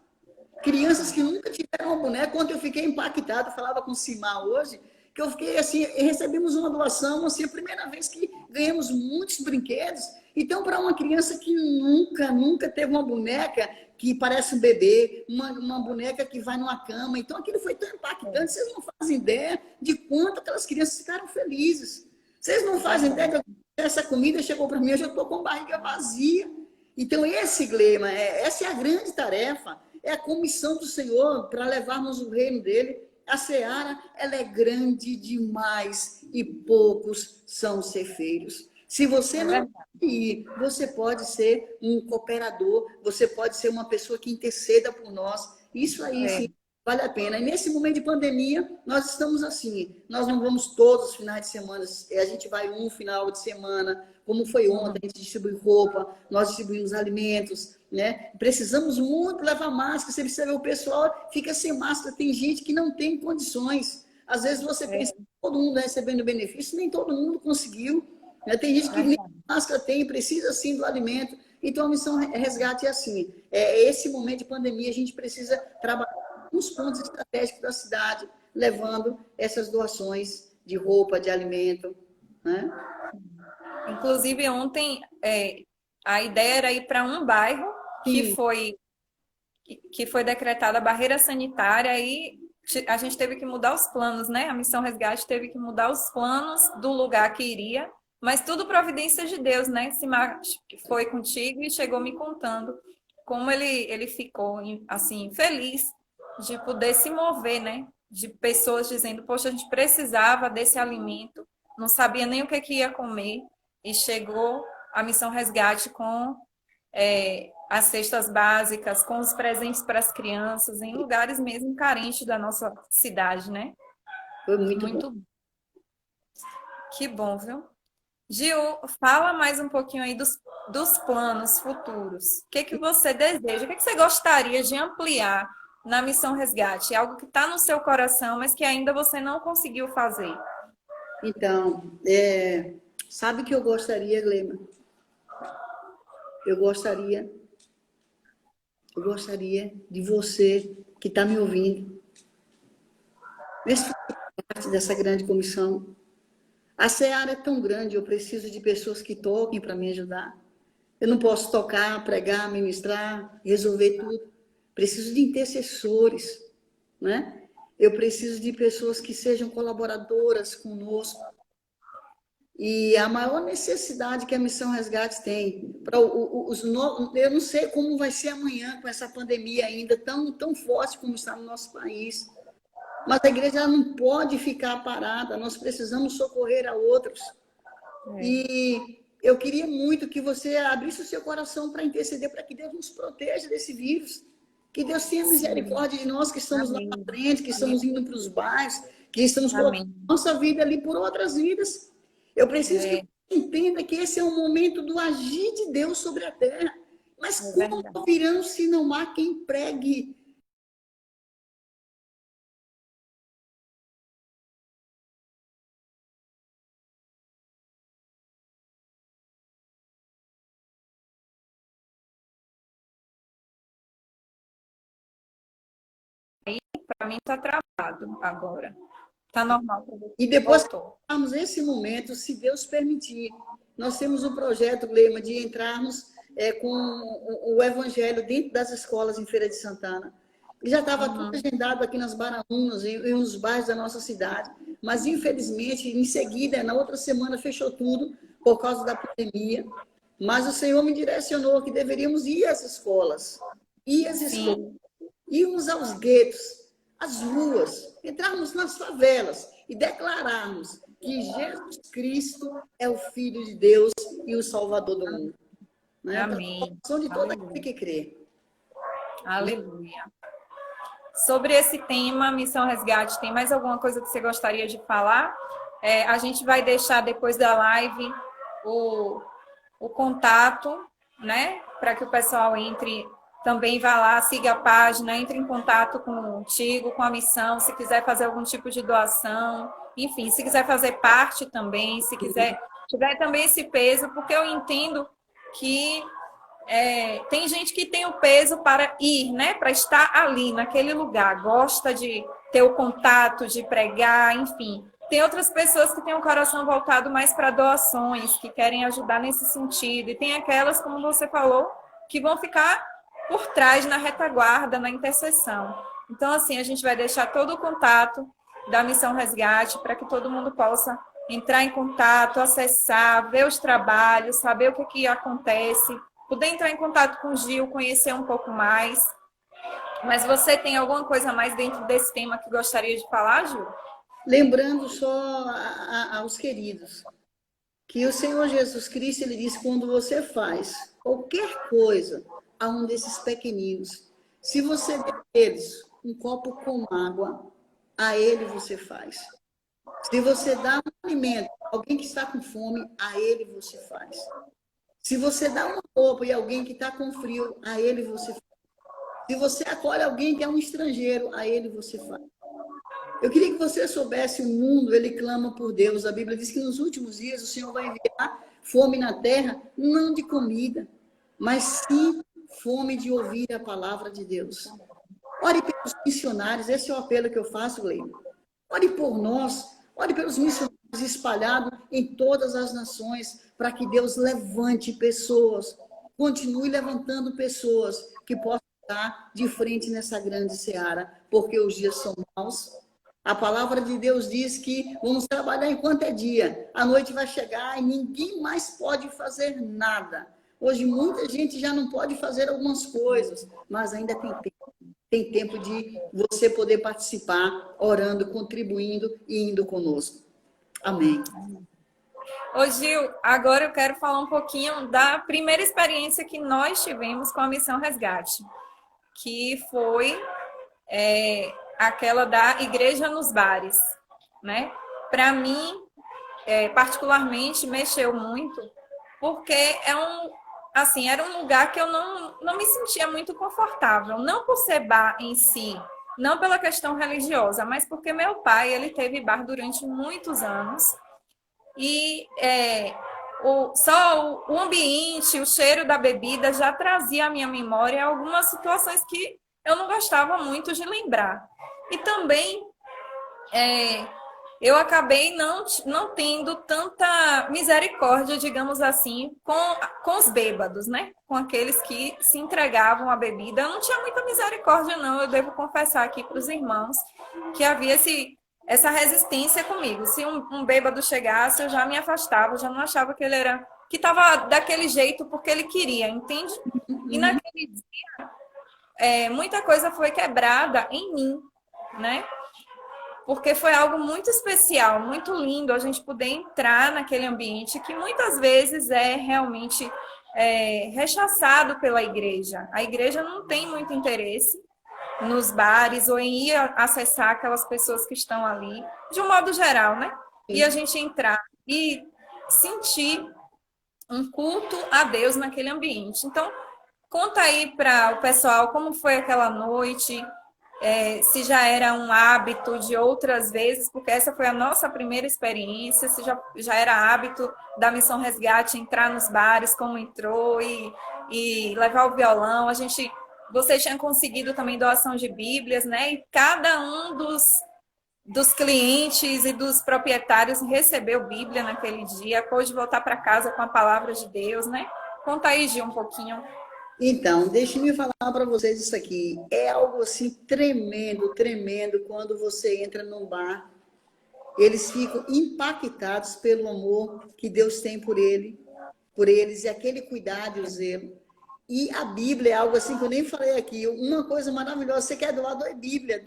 Crianças que nunca tiveram uma boneca. Ontem eu fiquei impactado, falava com o Simar hoje, que eu fiquei assim, recebemos uma doação, assim, a primeira vez que ganhamos muitos brinquedos. Então, para uma criança que nunca teve uma boneca que parece um bebê, uma boneca que vai numa cama, então aquilo foi tão impactante, vocês não fazem ideia de quanto aquelas crianças ficaram felizes. Vocês não fazem ideia de essa comida chegou para mim, eu já estou com a barriga vazia. Então, Glema, essa é a grande tarefa. É a comissão do Senhor para levarmos o reino dele. A seara, ela é grande demais e poucos são os ceifeiros. Se você não ir, você pode ser um cooperador, você pode ser uma pessoa que interceda por nós. Isso aí, sim, vale a pena. E nesse momento de pandemia, nós estamos assim. Nós não vamos todos os finais de semana, a gente vai um final de semana, como foi ontem, a gente distribui roupa, nós distribuímos alimentos, né? Precisamos muito levar máscara. Você precisa ver o pessoal fica sem máscara. Tem gente que não tem condições. Às vezes você pensa que todo mundo recebendo benefício, nem todo mundo conseguiu. Né? Tem gente que nem máscara tem, precisa sim do alimento. Então a missão resgate é assim. Esse momento de pandemia a gente precisa trabalhar nos pontos estratégicos da cidade, levando essas doações de roupa, de alimento, né? Inclusive ontem a ideia era ir para um bairro que foi decretada a barreira sanitária e a gente teve que mudar os planos, né? A Missão Resgate teve que mudar os planos do lugar que iria, mas tudo providência de Deus, né? Simar foi contigo e chegou me contando como ele ficou assim feliz de poder se mover, né? De pessoas dizendo, poxa, a gente precisava desse alimento, não sabia nem o que ia comer e chegou a Missão Resgate com as cestas básicas, com os presentes para as crianças, em lugares mesmo carentes da nossa cidade, né? Foi muito bom. Que bom, viu? Gil, fala mais um pouquinho aí dos planos futuros. O que você deseja? O que você gostaria de ampliar na Missão Resgate? É algo que está no seu coração, mas que ainda você não conseguiu fazer. Então, sabe o que eu gostaria, Glema? Eu gostaria de você que está me ouvindo, nesse parte dessa grande comissão. A seara é tão grande, eu preciso de pessoas que toquem para me ajudar. Eu não posso tocar, pregar, ministrar, resolver tudo. Preciso de intercessores, né? Eu preciso de pessoas que sejam colaboradoras conosco. E a maior necessidade que a Missão Resgate tem, eu não sei como vai ser amanhã com essa pandemia ainda tão forte como está no nosso país, mas a igreja não pode ficar parada, nós precisamos socorrer a outros. E eu queria muito que você abrisse o seu coração para interceder, para que Deus nos proteja desse vírus, que Deus tenha misericórdia de nós que estamos lá na frente, que estamos indo para os bairros, que estamos colocando nossa vida ali por outras vidas. Eu preciso que você entenda que esse é um momento do agir de Deus sobre a terra. Mas como virão se não há quem pregue? Para mim está travado agora. Está normal. E depois que estamos nesse momento, se Deus permitir, nós temos um projeto, Gleima, de entrarmos com o evangelho dentro das escolas em Feira de Santana. Já estava tudo agendado aqui nas Baraunas, em uns bairros da nossa cidade, mas infelizmente, em seguida, na outra semana, fechou tudo por causa da pandemia. Mas o Senhor me direcionou que deveríamos ir às escolas, irmos aos guetos, às ruas, entrarmos nas favelas e declararmos que Jesus Cristo é o Filho de Deus e o Salvador do mundo. Né? Amém. A de todo aquele que crê. Aleluia. Sobre esse tema, Missão Resgate, tem mais alguma coisa que você gostaria de falar? A gente vai deixar depois da live o contato, né? Para que o pessoal entre, também vá lá, siga a página, entre em contato contigo, com a missão, se quiser fazer algum tipo de doação, enfim, se quiser fazer parte também, se quiser, tiver também esse peso, porque eu entendo que tem gente que tem o peso para ir, né? Para estar ali, naquele lugar, gosta de ter o contato, de pregar, enfim. Tem outras pessoas que têm o coração voltado mais para doações, que querem ajudar nesse sentido. E tem aquelas, como você falou, que vão ficar por trás, na retaguarda, na intercessão. Então, assim, a gente vai deixar todo o contato da Missão Resgate para que todo mundo possa entrar em contato, acessar, ver os trabalhos, saber o que acontece, poder entrar em contato com o Gil, conhecer um pouco mais. Mas você tem alguma coisa mais dentro desse tema que gostaria de falar, Gil? Lembrando só aos queridos que o Senhor Jesus Cristo, ele diz, quando você faz qualquer coisa a um desses pequeninos, se você der eles um copo com água, a ele você faz. Se você dá um alimento a alguém que está com fome, a ele você faz. Se você dá uma roupa e alguém que está com frio, a ele você faz. Se você acolhe alguém que é um estrangeiro, a ele você faz. Eu queria que você soubesse, o mundo, ele clama por Deus. A Bíblia diz que nos últimos dias o Senhor vai enviar fome na terra, não de comida, mas sim fome de ouvir a palavra de Deus. Ore pelos missionários, esse é o apelo que eu faço, Gleina. Ore por nós, ore pelos missionários espalhados em todas as nações, para que Deus levante pessoas, continue levantando pessoas que possam estar de frente nessa grande seara, porque os dias são maus. A palavra de Deus diz que vamos trabalhar enquanto é dia. A noite vai chegar e ninguém mais pode fazer nada. Hoje muita gente já não pode fazer algumas coisas, mas ainda tem tempo. Tem tempo de você poder participar, orando, contribuindo e indo conosco. Amém. Ô Gil, agora eu quero falar um pouquinho da primeira experiência que nós tivemos com a Missão Resgate, que foi aquela da Igreja nos Bares, né? Para mim, particularmente, mexeu muito, porque era um lugar que eu não me sentia muito confortável, não por ser bar em si, não pela questão religiosa, mas porque meu pai, ele teve bar durante muitos anos, e só o ambiente, o cheiro da bebida já trazia à minha memória algumas situações que eu não gostava muito de lembrar. E também eu acabei não tendo tanta misericórdia, digamos assim, com os bêbados, né? Com aqueles que se entregavam à bebida. Eu não tinha muita misericórdia, não. Eu devo confessar aqui para os irmãos que havia essa resistência comigo. Se um bêbado chegasse, eu já me afastava, eu já não achava que ele era, que estava daquele jeito porque ele queria, entende? E naquele dia, muita coisa foi quebrada em mim, né? Porque foi algo muito especial, muito lindo a gente poder entrar naquele ambiente que muitas vezes é realmente rechaçado pela igreja. A igreja não tem muito interesse nos bares ou em ir acessar aquelas pessoas que estão ali, de um modo geral, né? E a gente entrar e sentir um culto a Deus naquele ambiente. Então, conta aí para o pessoal como foi aquela noite, se já era um hábito de outras vezes, porque essa foi a nossa primeira experiência, se já era hábito da Missão Resgate entrar nos bares, como entrou, e levar o violão. Vocês tinham conseguido também doação de Bíblias, né? E cada um dos clientes e dos proprietários recebeu Bíblia naquele dia, pôde voltar para casa com a palavra de Deus, né? Conta aí, Gil, um pouquinho. Então, deixe-me falar para vocês isso aqui. É algo assim tremendo, tremendo quando você entra num bar. Eles ficam impactados pelo amor que Deus tem por eles, e aquele cuidado e o zelo. E a Bíblia é algo assim que eu nem falei aqui. Uma coisa maravilhosa, você quer doar, doe Bíblia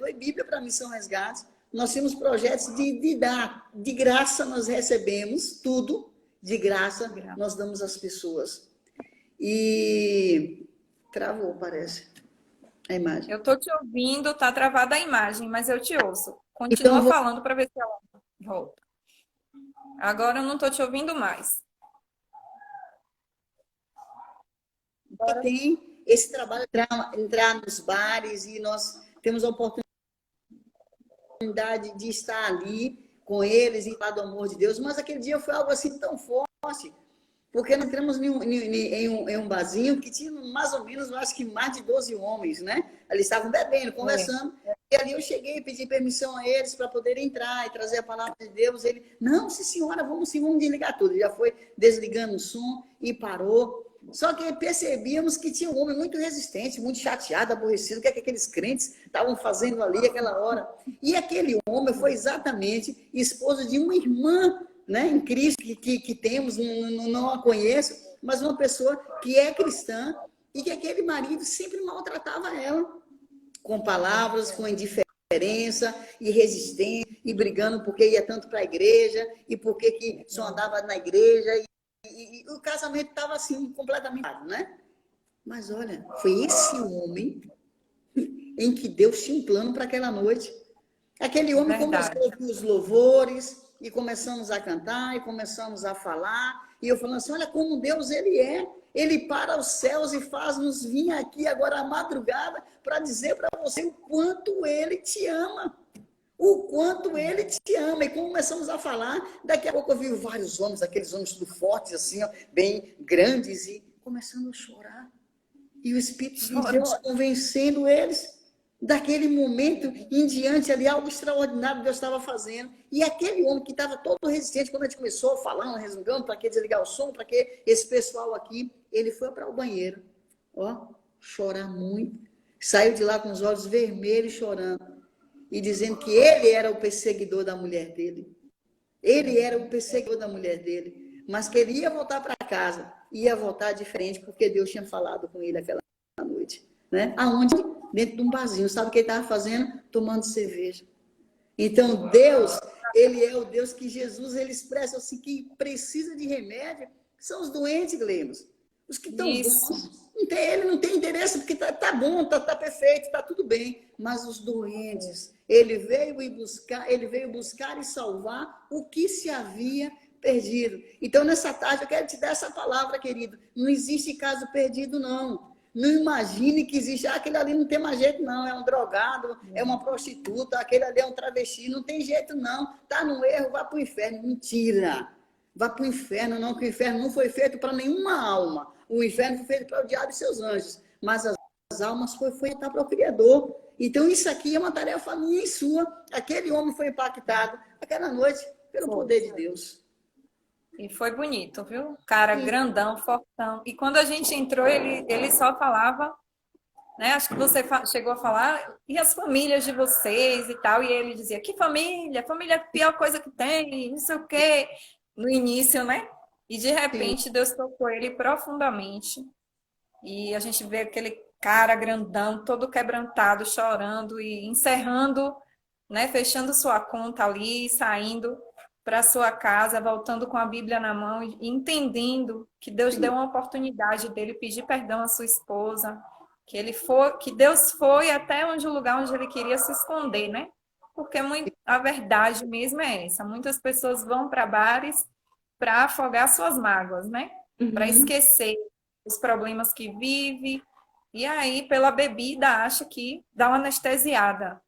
para a Missão Resgate. Nós temos projetos de dar, de graça nós recebemos tudo, de graça nós damos às pessoas. E travou, parece, a imagem. Eu estou te ouvindo, tá travada a imagem, mas eu te ouço. Continua então, falando para ver se ela volta. Agora eu não estou te ouvindo mais. Tem esse trabalho de entrar nos bares e nós temos a oportunidade de estar ali com eles e falar do amor de Deus, mas aquele dia foi algo assim tão forte, porque nós entramos em um barzinho que tinha mais ou menos, eu acho que mais de 12 homens, né? Eles estavam bebendo, conversando, e ali eu cheguei e pedi permissão a eles para poderem entrar e trazer a palavra de Deus. Ele, não, sim senhora, vamos desligar tudo. Ele já foi desligando o som e parou. Só que percebíamos que tinha um homem muito resistente, muito chateado, aborrecido, o que aqueles crentes estavam fazendo ali aquela hora. E aquele homem foi exatamente esposo de uma irmã, né, em Cristo, que temos, não a conheço, mas uma pessoa que é cristã e que aquele marido sempre maltratava ela, com palavras, com indiferença e resistência, e brigando porque ia tanto para a igreja, e porque que só andava na igreja, e o casamento estava assim, completamente, né? Mas olha, foi esse homem em que Deus tinha um plano para aquela noite. Aquele homem começou com os louvores, e começamos a cantar, e começamos a falar, e eu falando assim, olha como Deus ele é, ele para os céus e faz-nos vir aqui agora à madrugada para dizer para você o quanto ele te ama. O quanto ele te ama. E começamos a falar, daqui a pouco eu vi vários homens, aqueles homens tudo fortes, assim, ó, bem grandes, e começando a chorar. E o Espírito de Deus convencendo eles. Daquele momento em diante ali, algo extraordinário Deus estava fazendo. E aquele homem que estava todo resistente, quando a gente começou falando, resmungando, para que desligar o som, para que esse pessoal aqui, ele foi para o banheiro, ó, chorar muito. Saiu de lá com os olhos vermelhos, chorando. E dizendo que ele era o perseguidor da mulher dele. Ele era o perseguidor da mulher dele. Mas que ele ia voltar para casa. Ia voltar diferente, porque Deus tinha falado com ele aquela noite. Né? Aonde? Dentro de um barzinho. Sabe o que ele estava fazendo? Tomando cerveja. Então, Deus, ele é o Deus que Jesus, ele expressa assim, que precisa de remédio. São os doentes, Glemos. Os que estão bons. Ele não tem interesse, porque tá bom, tá perfeito, tá tudo bem. Mas os doentes, ele veio buscar e salvar o que se havia perdido. Então, nessa tarde, eu quero te dar essa palavra, querido. Não existe caso perdido, não. Não imagine que existe, aquele ali não tem mais jeito, não. É um drogado, é uma prostituta, aquele ali é um travesti. Não tem jeito, não. Tá no erro, vai para o inferno. Mentira. Vá para o inferno, não, que o inferno não foi feito para nenhuma alma. O inferno foi feito para o diabo e seus anjos. Mas as almas foi estar para o Criador. Então, isso aqui é uma tarefa minha e sua. Aquele homem foi impactado aquela noite pelo poder de Deus. E foi bonito, viu? Cara grandão, fortão. E quando a gente entrou, ele só falava, né? Acho que você chegou a falar, e as famílias de vocês e tal. E ele dizia, que família? Família é a pior coisa que tem, não sei o quê. No início, né? E de repente Deus tocou ele profundamente. E a gente vê aquele cara grandão, todo quebrantado, chorando e encerrando, né? Fechando sua conta ali, saindo para sua casa, voltando com a Bíblia na mão e entendendo que Deus deu uma oportunidade dele pedir perdão à sua esposa, que Deus foi até o lugar onde ele queria se esconder, né? Porque a verdade mesmo é essa. Muitas pessoas vão para bares para afogar suas mágoas, né? Para esquecer os problemas que vive. E aí, pela bebida, acha que dá uma anestesiada.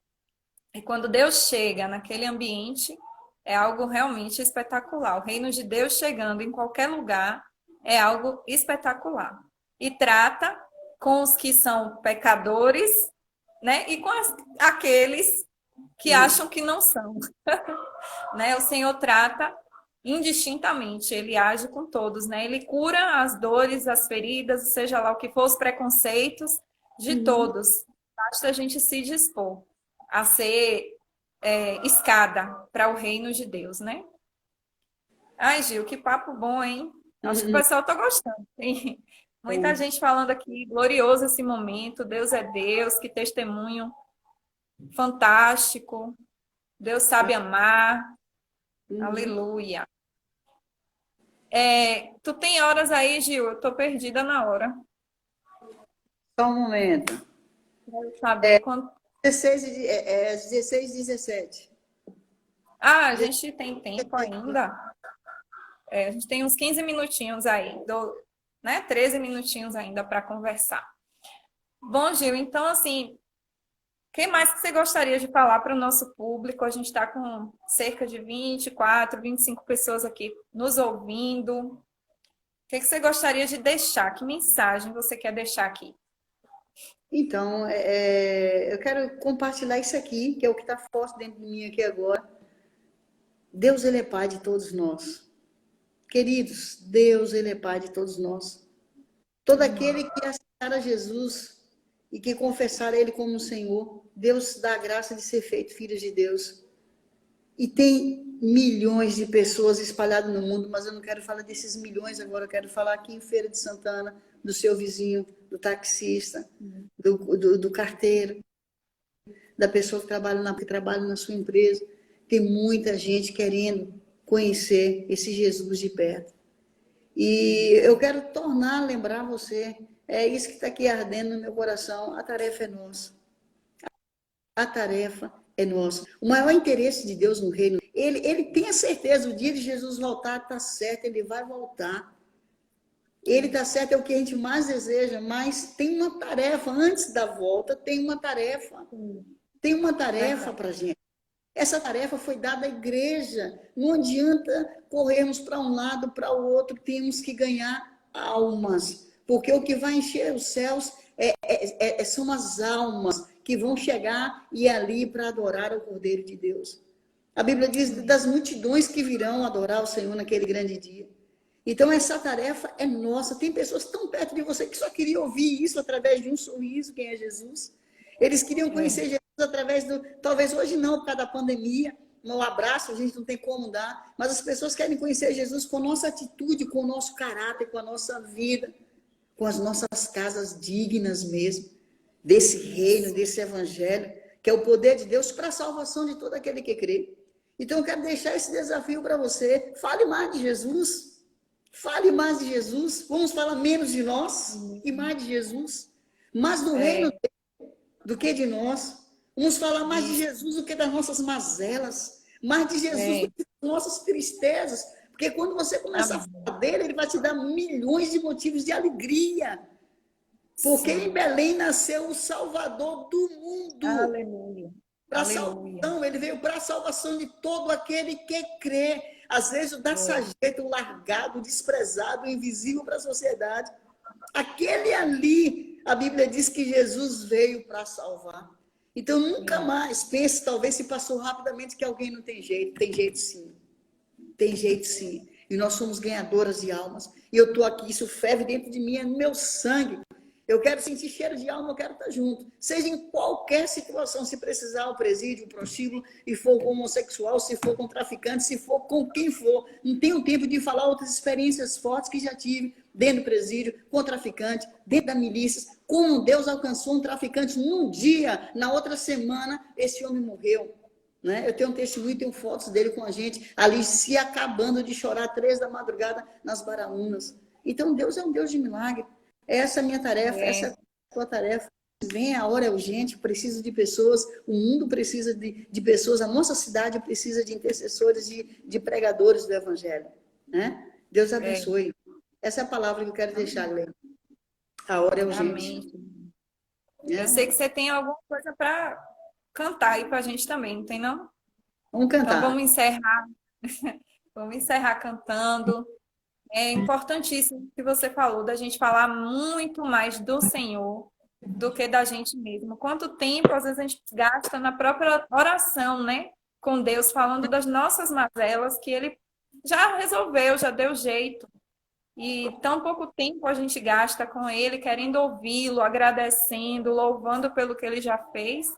E quando Deus chega naquele ambiente, é algo realmente espetacular. O reino de Deus chegando em qualquer lugar é algo espetacular. E trata com os que são pecadores, né? E com aqueles que acham que não são. Né? O Senhor trata indistintamente, ele age com todos, né? Ele cura as dores, as feridas, seja lá o que for, os preconceitos de todos. Basta a gente se dispor a ser escada para o reino de Deus, né? Ai, Gil, que papo bom, hein? Acho que o pessoal está gostando. Tem muita gente falando aqui, glorioso esse momento, Deus é Deus, que testemunho fantástico, Deus sabe amar, aleluia. Tu tem horas aí, Gil? Eu tô perdida na hora. Só um momento. Quero saber quando... 16 e 17. Ah, a gente tem tempo ainda. A gente tem uns 15 minutinhos aí, né? 13 minutinhos ainda para conversar. Bom, Gil, então, assim, o que mais que você gostaria de falar para o nosso público? A gente está com cerca de 24, 25 pessoas aqui nos ouvindo. O que você gostaria de deixar? Que mensagem você quer deixar aqui? Então, eu quero compartilhar isso aqui, que é o que está forte dentro de mim aqui agora. Deus, Ele é Pai de todos nós. Queridos, Deus, Ele é Pai de todos nós. Todo aquele que aceitar a Jesus e que confessar Ele como Senhor, Deus dá a graça de ser feito filhos de Deus. E tem milhões de pessoas espalhadas no mundo, mas eu não quero falar desses milhões agora, eu quero falar aqui em Feira de Santana, do seu vizinho, do taxista, do carteiro, da pessoa que trabalha na sua empresa. Tem muita gente querendo conhecer esse Jesus de perto. E eu quero lembrar você, é isso que está aqui ardendo no meu coração, a tarefa é nossa. A tarefa é nossa. O maior interesse de Deus no reino, ele tem a certeza, o dia de Jesus voltar está certo, ele vai voltar. Ele está certo, é o que a gente mais deseja, mas tem uma tarefa, antes da volta, tem uma tarefa. Tem uma tarefa para a gente. Essa tarefa foi dada à igreja. Não adianta corrermos para um lado, para o outro, temos que ganhar almas. Porque o que vai encher os céus são as almas que vão chegar e ali para adorar o Cordeiro de Deus. A Bíblia diz das multidões que virão adorar o Senhor naquele grande dia. Então, essa tarefa é nossa. Tem pessoas tão perto de você que só queriam ouvir isso através de um sorriso, quem é Jesus. Eles queriam conhecer Jesus através talvez hoje não, por causa da pandemia, no abraço a gente não tem como dar, mas as pessoas querem conhecer Jesus com a nossa atitude, com o nosso caráter, com a nossa vida, com as nossas casas dignas mesmo, desse reino, desse evangelho, que é o poder de Deus para a salvação de todo aquele que crê. Então eu quero deixar esse desafio para você. Fale mais de Jesus. Fale mais de Jesus. Vamos falar menos de nós e mais de Jesus. Mais do reino dele do que de nós. Vamos falar mais de Jesus do que das nossas mazelas. Mais de Jesus do que das nossas tristezas. Porque quando você começa a falar dele, ele vai te dar milhões de motivos de alegria. Porque em Belém nasceu o Salvador do mundo. Aleluia. Para salvação, ele veio para a salvação de todo aquele que crê. Às vezes, o da sarjeta, o largado, o desprezado, o invisível para a sociedade. Aquele ali, a Bíblia diz que Jesus veio para salvar. Então, nunca mais pense, talvez se passou rapidamente, que alguém não tem jeito. Tem jeito sim. Tem jeito sim. E nós somos ganhadoras de almas. E eu estou aqui, isso ferve dentro de mim, é no meu sangue. Eu quero sentir cheiro de alma, eu quero estar junto. Seja em qualquer situação, se precisar o presídio, o prostíbulo, e for com homossexual, se for com traficante, se for com quem for. Não tenho tempo de falar outras experiências fortes que já tive dentro do presídio, com traficante, dentro da milícia. Como Deus alcançou um traficante num dia, na outra semana, esse homem morreu. Né? Eu tenho um testemunho, tenho fotos dele com a gente, ali se acabando de chorar 3 da madrugada nas Baraunas. Então, Deus é um Deus de milagre. Essa é a minha tarefa, essa é a tua tarefa. Vem, a hora é urgente, preciso de pessoas, o mundo precisa de pessoas, a nossa cidade precisa de intercessores, de pregadores do Evangelho. Né? Deus abençoe. Essa é a palavra que eu quero deixar, Glenn. A hora é urgente. Amém. Eu sei que você tem alguma coisa para cantar aí para a gente também, não tem não? Vamos cantar. Então vamos encerrar. Vamos encerrar cantando. É importantíssimo o que você falou, da gente falar muito mais do Senhor do que da gente mesmo. Quanto tempo, às vezes, a gente gasta na própria oração, né? Com Deus, falando das nossas mazelas, que Ele já resolveu, já deu jeito. E tão pouco tempo a gente gasta com Ele, querendo ouvi-lo, agradecendo, louvando pelo que Ele já fez.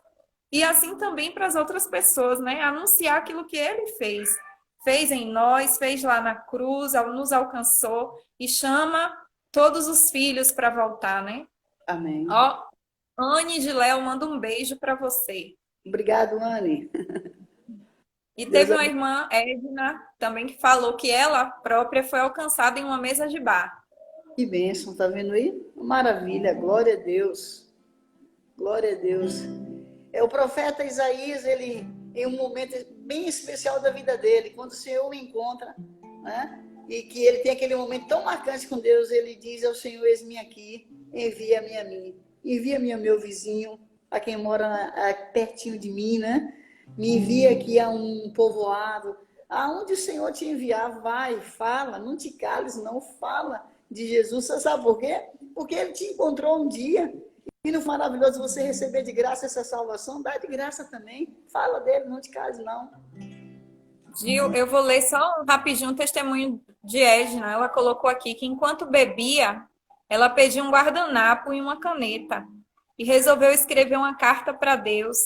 E assim também para as outras pessoas, né? Anunciar aquilo que Ele fez. Fez em nós, fez lá na cruz, nos alcançou e chama todos os filhos para voltar, né? Amém. Ó, Anne de Léo manda um beijo para você. Obrigado, Anne. E teve uma irmã, Edna, também que falou que ela própria foi alcançada em uma mesa de bar. Que bênção, tá vendo aí? Maravilha, glória a Deus. Glória a Deus. O profeta Isaías, ele, em um momento bem especial da vida dele, quando o Senhor o encontra, né? E que ele tem aquele momento tão marcante com Deus, ele diz ao Senhor, eis-me aqui, envia-me a mim. Envia-me ao meu vizinho, a quem mora pertinho de mim, né? Me envia aqui a um povoado. Aonde o Senhor te enviar, vai, fala, não te cales, não fala de Jesus. Você sabe por quê? Porque ele te encontrou um dia. E no maravilhoso você receber de graça essa salvação, dá de graça também. Fala dele, não te cales, não. Gil, eu vou ler só rapidinho um testemunho de Edna. Ela colocou aqui que enquanto bebia, ela pediu um guardanapo e uma caneta e resolveu escrever uma carta para Deus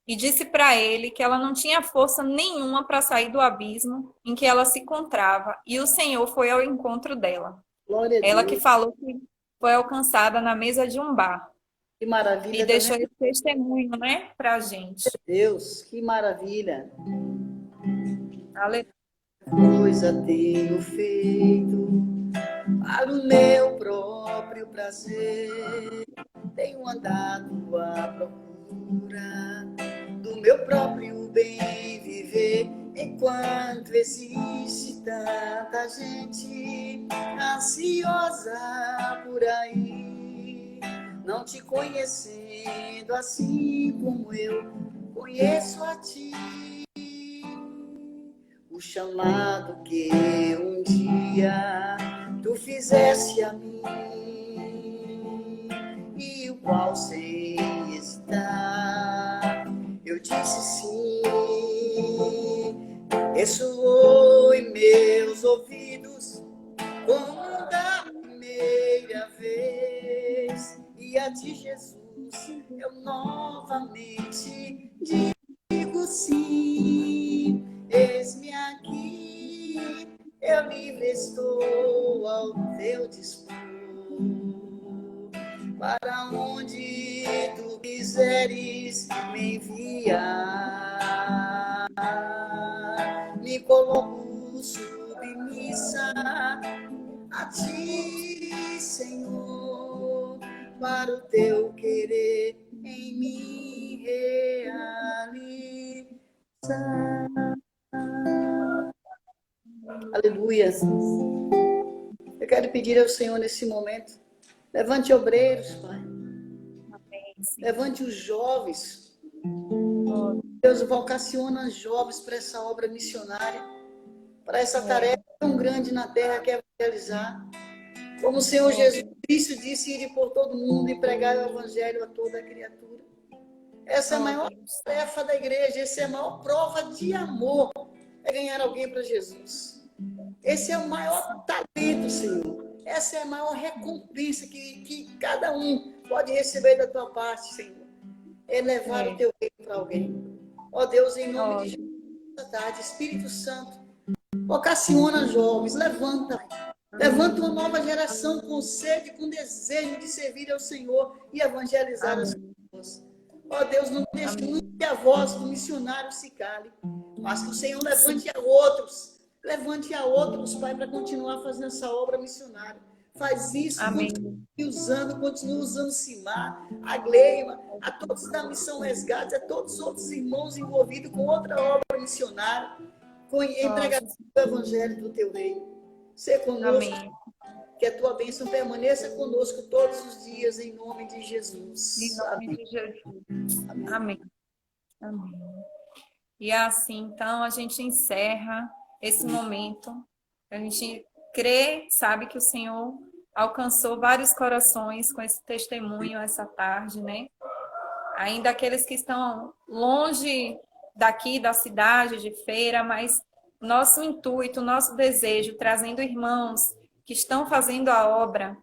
e disse para ele que ela não tinha força nenhuma para sair do abismo em que ela se encontrava e o Senhor foi ao encontro dela. Glória a Deus. Ela que falou que foi alcançada na mesa de um bar. Que maravilha. E deixou esse testemunho, né, para a gente. Deus, que maravilha. Aleluia. Coisa tenho feito para o meu próprio prazer. Tenho andado à procura do meu próprio bem viver. Enquanto existe tanta gente ansiosa por aí, não te conhecendo assim como eu conheço a ti. O chamado que um dia tu fizeste a mim e o qual sem hesitar eu disse sim. Ressoou em meus ouvidos como da primeira vez, e a ti, Jesus, eu novamente digo sim. Eis-me aqui, eu livre estou ao teu dispor, para onde tu quiseres me enviar. Me coloco submissa a ti, Senhor, para o teu querer em mim realizar. Aleluia. Eu quero pedir ao Senhor nesse momento, levante obreiros, Pai. Levante os jovens. Deus vocaciona jovens para essa obra missionária, para essa tarefa tão grande na terra que é evangelizar. Como o Senhor Jesus Cristo disse, ir por todo mundo e pregar o evangelho a toda criatura. Essa é a maior tarefa da igreja, essa é a maior prova de amor, é ganhar alguém para Jesus. Esse é o maior talento, Senhor. Essa é a maior recompensa que cada um pode receber da tua parte, Senhor. É levar o teu reino para alguém. Ó Deus, em nome de Jesus, essa tarde, Espírito Santo, ocaciona jovens, levanta. Levanta uma nova geração com sede, com desejo de servir ao Senhor e evangelizar as pessoas. Ó Deus, não deixe nunca que a voz do missionário se cale, mas que o Senhor levante a outros, Pai, para continuar fazendo essa obra missionária. Faz isso, continue usando Simar, a Gleima, a todos da Missão Resgate, a todos os outros irmãos envolvidos com outra obra missionária, com empregação do Evangelho do Teu Reino. Ser conosco, que a Tua bênção permaneça conosco todos os dias, em nome de Jesus. Em nome de Jesus. Amém. Amém. E assim, então, a gente encerra esse momento. A gente crê, sabe que o Senhor alcançou vários corações com esse testemunho essa tarde, né? Ainda aqueles que estão longe daqui da cidade de Feira, mas nosso intuito, nosso desejo, trazendo irmãos que estão fazendo a obra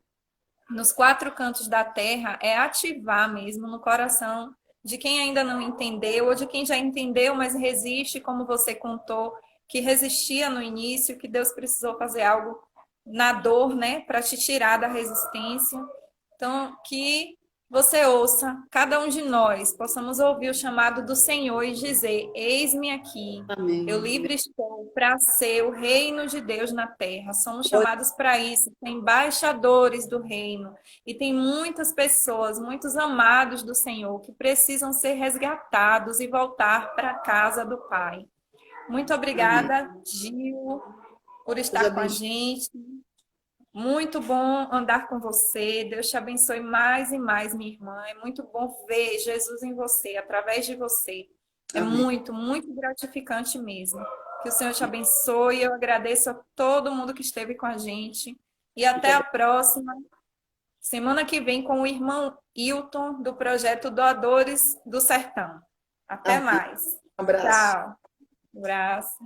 nos 4 cantos da terra, é ativar mesmo no coração de quem ainda não entendeu, ou de quem já entendeu, mas resiste, como você contou, que resistia no início, que Deus precisou fazer algo na dor, né, para te tirar da resistência. Então, que você ouça, cada um de nós, possamos ouvir o chamado do Senhor e dizer: eis-me aqui, Amém. Eu livre estou para ser o reino de Deus na terra. Somos chamados para isso, embaixadores do reino. E tem muitas pessoas, muitos amados do Senhor, que precisam ser resgatados e voltar para a casa do Pai. Muito obrigada, Gil, por estar com a gente. Muito bom andar com você. Deus te abençoe mais e mais, minha irmã. É muito bom ver Jesus em você, através de você. É muito, muito gratificante mesmo. Que o Senhor te abençoe. Eu agradeço a todo mundo que esteve com a gente. E até a próxima. Semana que vem com o irmão Hilton, do projeto Doadores do Sertão. Até mais. Um abraço. Tchau. Um abraço.